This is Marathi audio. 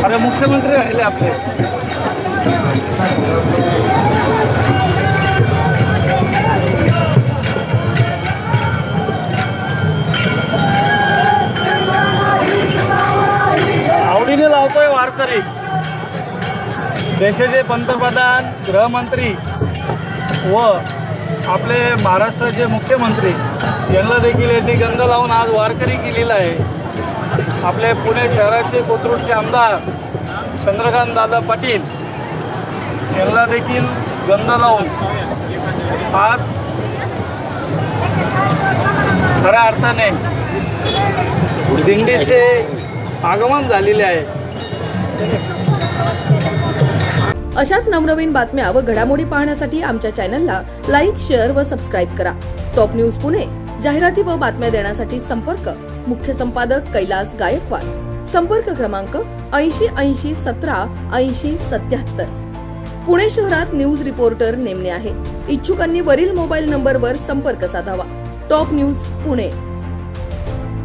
अरे मुख्यमंत्री राहिले आपले। आवडीने लावतोय वारकरी। देशाचे पंतप्रधान, गृहमंत्री व आपले महाराष्ट्राचे मुख्यमंत्री यांना देखील यांनी गंध लावून आज वारकरी केलेला आहे। आपले पुणे शहराचे कोथरूडचे आमदार चंद्रकांत दादा पाटील यांना देखील गंध लावून आज खऱ्या अर्थाने दिंडीचे आगमन झालेले आहे। अशाच नवनवीन बातम्या व घडामोडी पाहण्यासाठी आमच्या चॅनलला लाईक, शेअर व सबस्क्राईब करा। टॉप न्यूज पुणे जाहिराती व बातम्या देण्यासाठी संपर्क मुख्य संपादक कैलास गायकवाड। संपर्क क्रमांक 8080 17 80 77। पुणे शहरात न्यूज रिपोर्टर नेमणे आहे। इच्छुकांनी वरील मोबाईल नंबरवर संपर्क साधावा। Top news Pune.